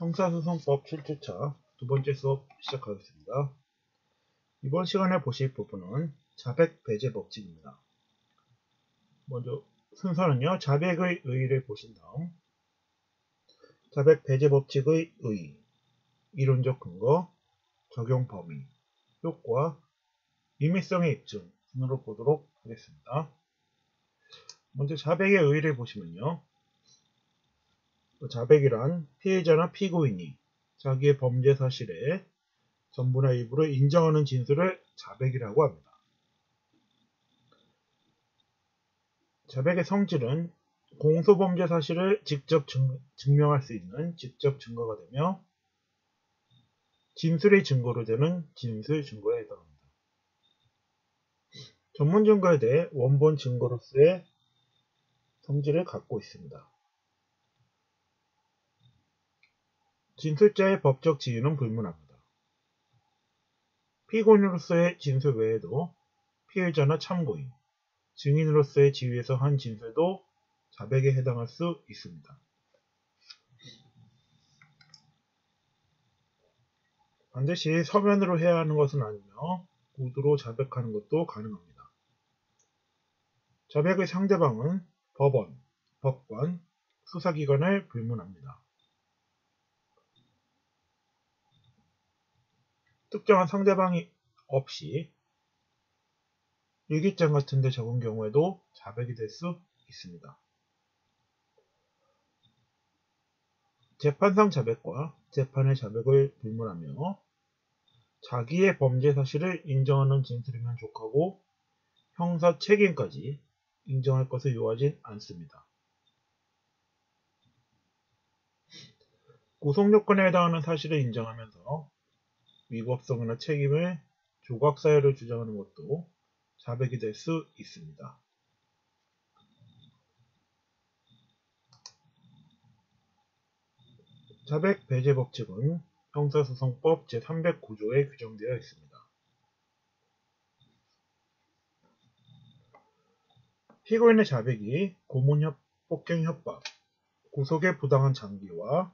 형사소송법 7주차 두 번째 수업 시작하겠습니다. 이번 시간에 보실 부분은 자백 배제 법칙입니다. 먼저 순서는요, 자백의 의의를 보신 다음 자백 배제 법칙의 의의, 이론적 근거, 적용 범위, 효과, 임의성의 입증 순으로 보도록 하겠습니다. 먼저 자백의 의의를 보시면요, 자백이란 피해자나 피고인이 자기의 범죄 사실에 전부나 일부를 인정하는 진술을 자백이라고 합니다. 자백의 성질은 공소범죄 사실을 직접 증명할 수 있는 직접 증거가 되며 진술의 증거로 되는 진술 증거에 해당합니다. 전문 증거에 대해 원본 증거로서의 성질을 갖고 있습니다. 진술자의 법적 지위는 불문합니다. 피고인으로서의 진술 외에도 피해자나 참고인, 증인으로서의 지위에서 한 진술도 자백에 해당할 수 있습니다. 반드시 서면으로 해야 하는 것은 아니며 구두로 자백하는 것도 가능합니다. 자백의 상대방은 법원, 법관, 수사기관을 불문합니다. 특정한 상대방이 없이 일기장 같은 데 적은 경우에도 자백이 될 수 있습니다. 재판상 자백과 재판의 자백을 불문하며 자기의 범죄 사실을 인정하는 진술이면 족하고 형사 책임까지 인정할 것을 요하진 않습니다. 구속요건에 해당하는 사실을 인정하면서 위법성이나 책임을 조각사유를 주장하는 것도 자백이 될 수 있습니다. 자백 배제 법칙은 형사소송법 제309조에 규정되어 있습니다. 피고인의 자백이 고문, 폭행, 협박, 구속의 부당한 장기화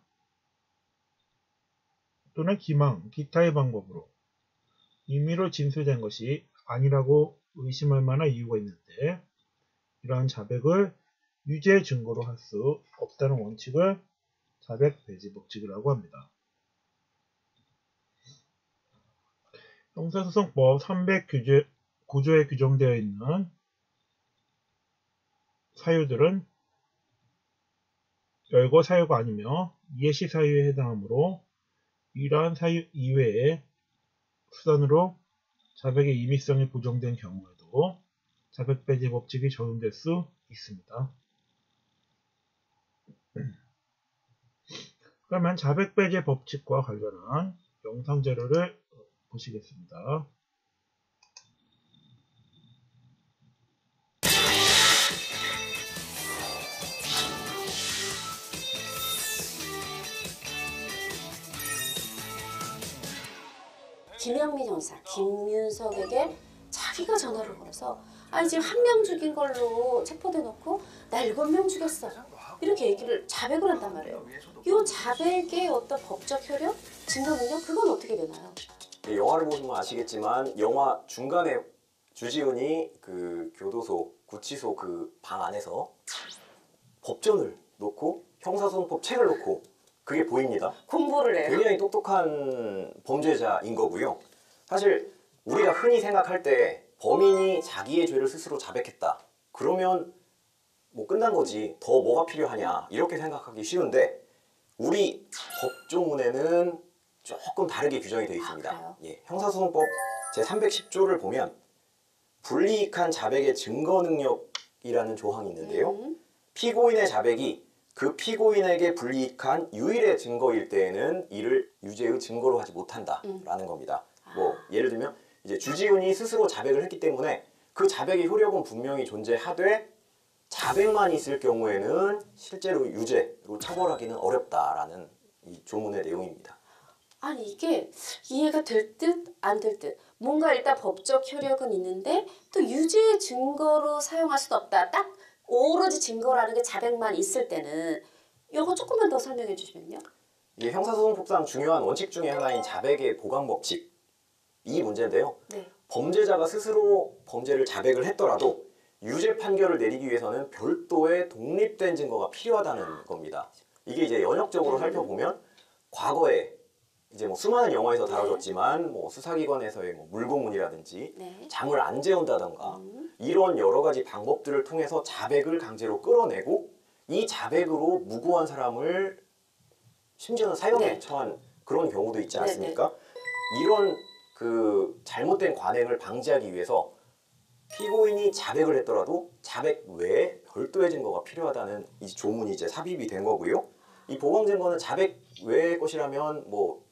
또는 기망, 기타의 방법으로 임의로 진술된 것이 아니라고 의심할 만한 이유가 있는데 이러한 자백을 유죄 증거로 할 수 없다는 원칙을 자백 배제 법칙이라고 합니다. 형사소송법 309조에 규정되어 있는 사유들은 열거 사유가 아니며 예시 사유에 해당하므로 이러한 사유 이외의 수단으로 자백의 임의성이 부정된 경우에도 자백 배제 법칙이 적용될 수 있습니다. 그러면 자백 배제 법칙과 관련한 영상 자료를 보시겠습니다. 김영미 형사, 김윤석에게 자기가 전화를 걸어서 아니 지금 1명 죽인 걸로 체포돼 놓고 나 7명 죽였어. 이렇게 얘기를 자백을 한단 말이에요. 이 자백의 어떤 법적 효력, 증거 능력 그건 어떻게 되나요? 영화를 보시면 아시겠지만 영화 중간에 주지훈이 그 교도소, 구치소 그 방 안에서 법전을 놓고 형사소송법 책을 놓고 그게 보입니다. 공부를 해요. 굉장히 똑똑한 범죄자인 거고요. 사실 우리가 흔히 생각할 때 범인이 자기의 죄를 스스로 자백했다. 그러면 뭐 끝난 거지. 더 뭐가 필요하냐. 이렇게 생각하기 쉬운데 우리 법조문에는 조금 다르게 규정이 되어 있습니다. 예, 형사소송법 제310조를 보면 불이익한 자백의 증거 능력이라는 조항이 있는데요. 피고인의 자백이 그 피고인에게 불이익한 유일의 증거일 때에는 이를 유죄의 증거로 하지 못한다라는 겁니다. 뭐 예를 들면 이제 주지훈이 스스로 자백을 했기 때문에 그 자백의 효력은 분명히 존재하되 자백만 있을 경우에는 실제로 유죄로 처벌하기는 어렵다라는 이 조문의 내용입니다. 아니 이게 이해가 될 듯 안 될 듯. 뭔가 일단 법적 효력은 있는데 또 유죄의 증거로 사용할 수도 없다. 딱 오로지 증거라는 게 자백만 있을 때는 이거 조금만 더 설명해 주시면요. 이게 형사소송법상 중요한 원칙 중에 하나인 자백의 보강 법칙, 이 문제인데요. 네. 범죄자가 스스로 범죄를 자백을 했더라도 유죄 판결을 내리기 위해서는 별도의 독립된 증거가 필요하다는 겁니다. 이게 이제 연역적으로 살펴보면 과거에 이제 뭐 수많은 영화에서 다뤄졌지만 뭐 수사기관에서의 뭐 물고문이라든지 네. 잠을 안 재운다던가 이런 여러 가지 방법들을 통해서 자백을 강제로 끌어내고 이 자백으로 무고한 사람을 심지어는 사형에 네. 처한 그런 경우도 있지 않습니까? 이런 그 잘못된 관행을 방지하기 위해서 피고인이 자백을 했더라도 자백 외에 별도의 증거가 필요하다는 이 조문이 이제 삽입이 된 거고요. 이 보강 증거는 자백 외의 것이라면 뭐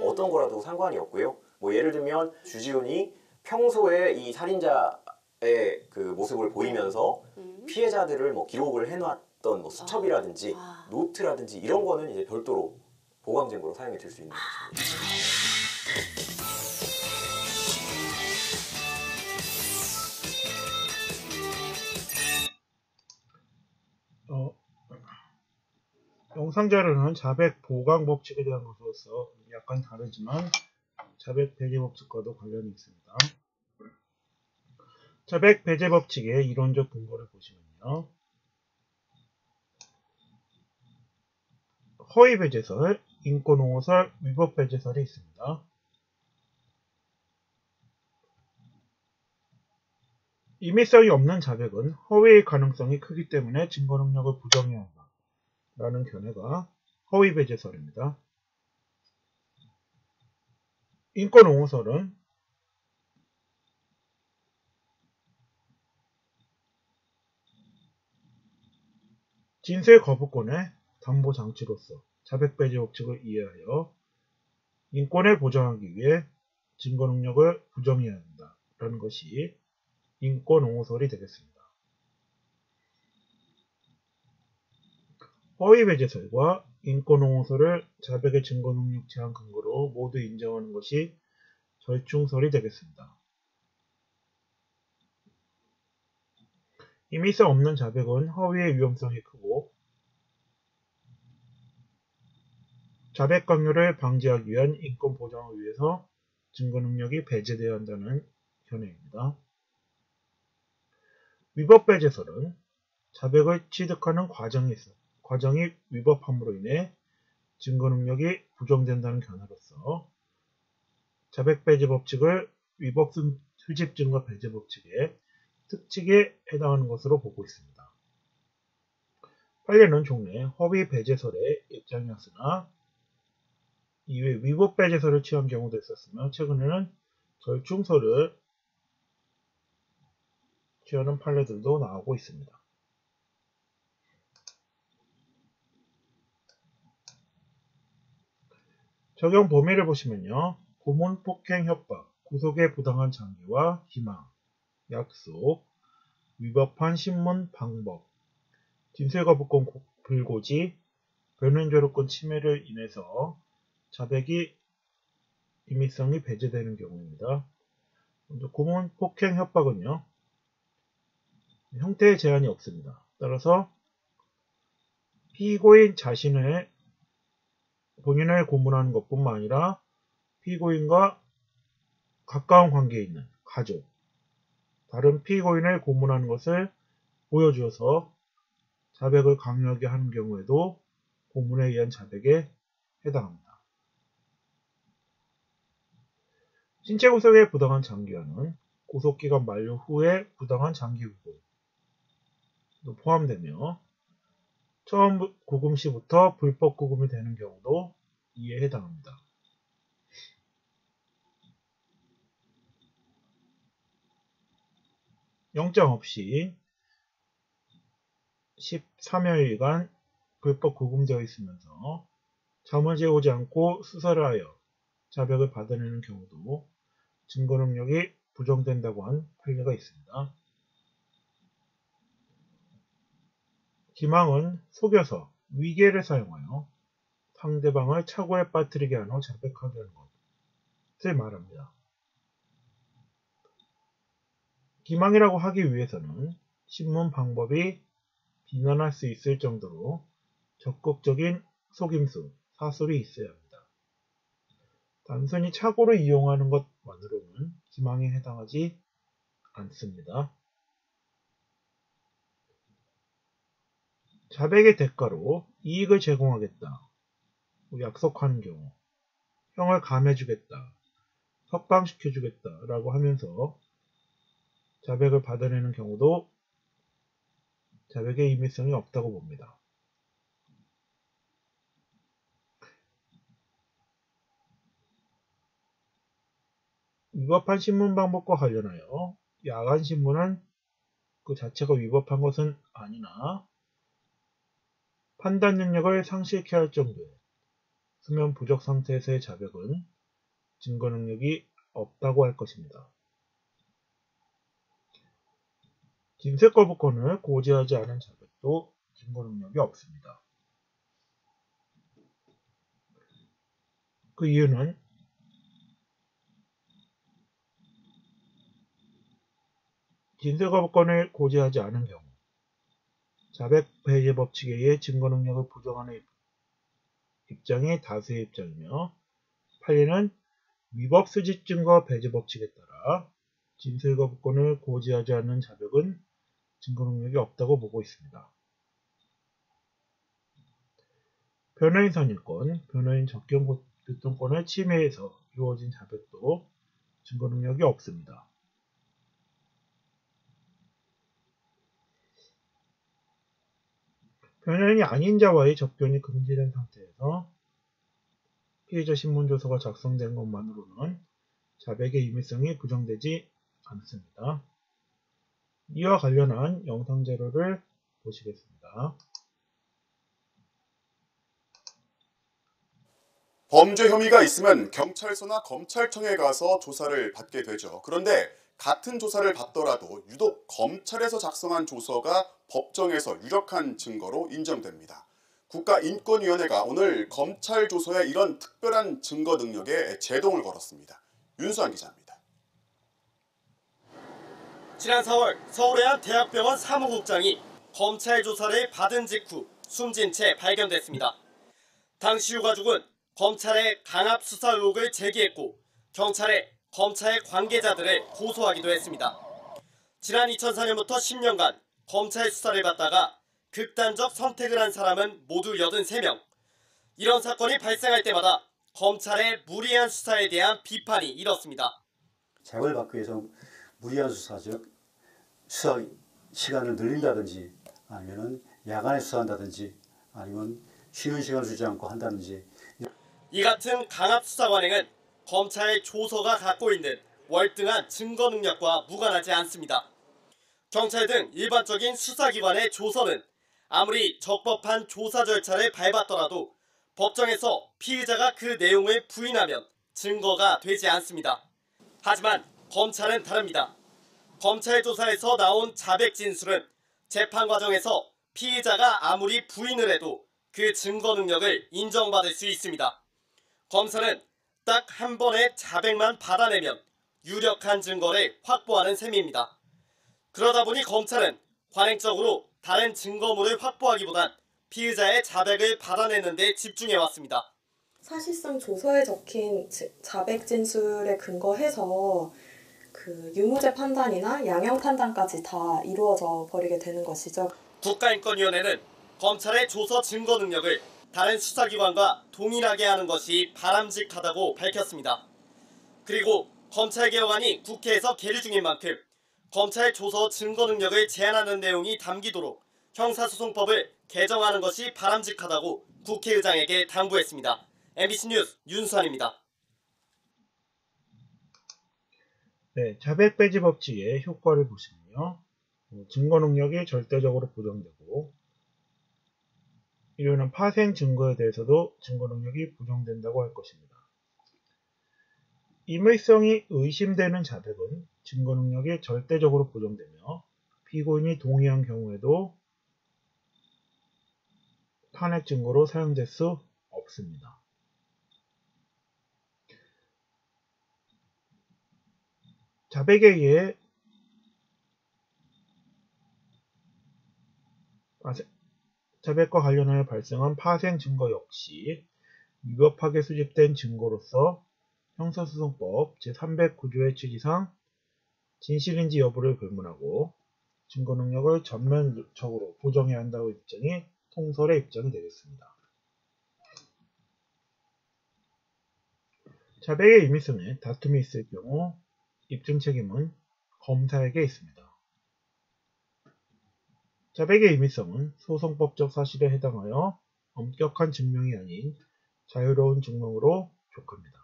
어떤 거라도 상관이 없고요. 뭐 예를 들면 주지훈이 평소에 이 살인자의 그 모습을 보이면서 피해자들을 뭐 기록을 해놨던 뭐 수첩이라든지 노트라든지 이런 거는 이제 별도로 보강 증거로 사용이 될 수 있는 것입니다. 영상 자료는 자백 보강 법칙에 대한 것으로서 약간 다르지만 자백 배제 법칙과도 관련이 있습니다. 자백 배제 법칙의 이론적 근거를 보시면요. 허위 배제설, 인권 옹호설, 위법 배제설이 있습니다. 임의성이 없는 자백은 허위의 가능성이 크기 때문에 증거 능력을 부정해야 한다. 라는 견해가 허위 배제설입니다. 인권 옹호설은 진술 거부권의 담보 장치로서 자백 배제 법칙을 이해하여 인권을 보장하기 위해 증거 능력을 부정해야 한다. 라는 것이 인권 옹호설이 되겠습니다. 허위 배제설과 인권 옹호설을 자백의 증거 능력 제한 근거로 모두 인정하는 것이 절충설이 되겠습니다. 임의성 없는 자백은 허위의 위험성이 크고 자백 강요를 방지하기 위한 인권 보장을 위해서 증거 능력이 배제되어야 한다는 견해입니다. 위법 배제설은 자백을 취득하는 과정이 위법함으로 인해 증거 능력이 부정된다는 견해로서 자백 배제 법칙을 위법 수집 증거 배제 법칙의 특칙에 해당하는 것으로 보고 있습니다. 판례는 종래 허위 배제설의 입장이었으나 이외 위법 배제설을 취한 경우도 있었으며 최근에는 절충설을 취하는 판례들도 나오고 있습니다. 적용 범위를 보시면요. 고문, 폭행, 협박, 구속의 부당한 장기와 기망, 약속, 위법한 신문, 방법, 진술거부권 불고지, 변호인조력권 침해를 인해서 자백이 임의성이 배제되는 경우입니다. 먼저 고문, 폭행, 협박은요. 형태의 제한이 없습니다. 따라서 피고인 자신을 본인을 고문하는 것뿐만 아니라 피고인과 가까운 관계에 있는 가족, 다른 피고인을 고문하는 것을 보여주어서 자백을 강요하게 하는 경우에도 고문에 의한 자백에 해당합니다. 신체구속의 부당한 장기화는 구속기간 만료 후에 부당한 장기구속도 포함되며 처음 구금 시부터 불법 구금이 되는 경우도 이에 해당합니다. 영장 없이 13여일간 불법 구금되어 있으면서 잠을 재우지 않고 수사를 하여 자백을 받아내는 경우도 증거 능력이 부정된다고 한 판례가 있습니다. 기망은 속여서 위계를 사용하여 상대방을 착오에 빠뜨리게 한 후 자백하게 하는 것을 말합니다. 기망이라고 하기 위해서는 신문 방법이 비난할 수 있을 정도로 적극적인 속임수, 사술이 있어야 합니다. 단순히 착오를 이용하는 것만으로는 기망에 해당하지 않습니다. 자백의 대가로 이익을 제공하겠다, 약속하는 경우, 형을 감해주겠다, 석방시켜주겠다 라고 하면서 자백을 받아내는 경우도 자백의 임의성이 없다고 봅니다. 위법한 신문 방법과 관련하여 야간 신문은 그 자체가 위법한 것은 아니나 판단 능력을 상실케 할 정도의 수면 부족 상태에서의 자백은 증거 능력이 없다고 할 것입니다. 진술 거부권을 고지하지 않은 자백도 증거 능력이 없습니다. 그 이유는 진술 거부권을 고지하지 않은 경우 자백 배제 법칙에 의해 증거 능력을 부정하는 입장이 다수의 입장이며, 판례는 위법 수집 증거 배제 법칙에 따라 진술 거부권을 고지하지 않는 자백은 증거 능력이 없다고 보고 있습니다. 변호인 선임권, 변호인 적격 교통권을 침해해서 이루어진 자백도 증거 능력이 없습니다. 변호인이 아닌 자와의 접견이 금지된 상태에서 피의자 신문조서가 작성된 것만으로는 자백의 임의성이 부정되지 않습니다. 이와 관련한 영상 자료를 보시겠습니다. 범죄 혐의가 있으면 경찰서나 검찰청에 가서 조사를 받게 되죠. 그런데 같은 조사를 받더라도 유독 검찰에서 작성한 조서가 법정에서 유력한 증거로 인정됩니다. 국가인권위원회가 오늘 검찰 조서에 이런 특별한 증거 능력에 제동을 걸었습니다. 윤수환 기자입니다. 지난 4월 서울의 한 대학병원 사무국장이 검찰 조사를 받은 직후 숨진 채 발견됐습니다. 당시 유가족은 검찰에 강압수사 의혹을 제기했고 경찰에 검찰 관계자들을 고소하기도 했습니다. 지난 2004년부터 10년간 검찰 수사를 받다가 극단적 선택을 한 사람은 모두 83명. 이런 사건이 발생할 때마다 검찰의 무리한 수사에 대한 비판이 일었습니다. 재벌 받기 위해서 무리한 수사, 즉 수사 시간을 늘린다든지 아니면 야간에 수사한다든지 아니면 쉬는 시간을 주지 않고 한다든지. 이 같은 강압수사 관행은 검찰 조서가 갖고 있는 월등한 증거 능력과 무관하지 않습니다. 경찰 등 일반적인 수사기관의 조서는 아무리 적법한 조사 절차를 밟았더라도 법정에서 피의자가 그 내용을 부인하면 증거가 되지 않습니다. 하지만 검찰은 다릅니다. 검찰 조사에서 나온 자백 진술은 재판 과정에서 피의자가 아무리 부인을 해도 그 증거 능력을 인정받을 수 있습니다. 검사는 딱 한 번의 자백만 받아내면 유력한 증거를 확보하는 셈입니다. 그러다 보니 검찰은 관행적으로 다른 증거물을 확보하기보단 피의자의 자백을 받아내는 데 집중해왔습니다. 사실상 조서에 적힌 자백 진술에 근거해서 그 유무죄 판단이나 양형 판단까지 다 이루어져 버리게 되는 것이죠. 국가인권위원회는 검찰의 조서 증거 능력을 다른 수사기관과 동일하게 하는 것이 바람직하다고 밝혔습니다. 그리고 검찰개혁안이 국회에서 계류 중인 만큼 검찰 조서 증거 능력을 제한하는 내용이 담기도록 형사소송법을 개정하는 것이 바람직하다고 국회의장에게 당부했습니다. MBC 뉴스 윤수환입니다. 네, 자백 배제 법칙의 효과를 보시면요. 증거 능력이 절대적으로 부정되고 이르는 파생 증거에 대해서도 증거 능력이 부정된다고 할 것입니다. 임의성이 의심되는 자백은 증거 능력이 절대적으로 부정되며 피고인이 동의한 경우에도 탄핵 증거로 사용될 수 없습니다. 자백에 의해 자백과 관련하여 발생한 파생 증거 역시 위법하게 수집된 증거로서 형사소송법 제309조의 취지상 진실인지 여부를 불문하고 증거 능력을 전면적으로 보정해야 한다고 입장이 통설의 입장이 되겠습니다. 자백의 유미성에 다툼이 있을 경우 입증 책임은 검사에게 있습니다. 자백의 유미성은 소송법적 사실에 해당하여 엄격한 증명이 아닌 자유로운 증명으로 족합니다.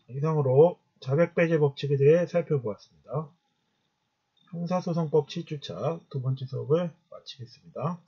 이상으로 자백 배제 법칙에 대해 살펴보았습니다. 형사소송법 7주차 두 번째 수업을 마치겠습니다.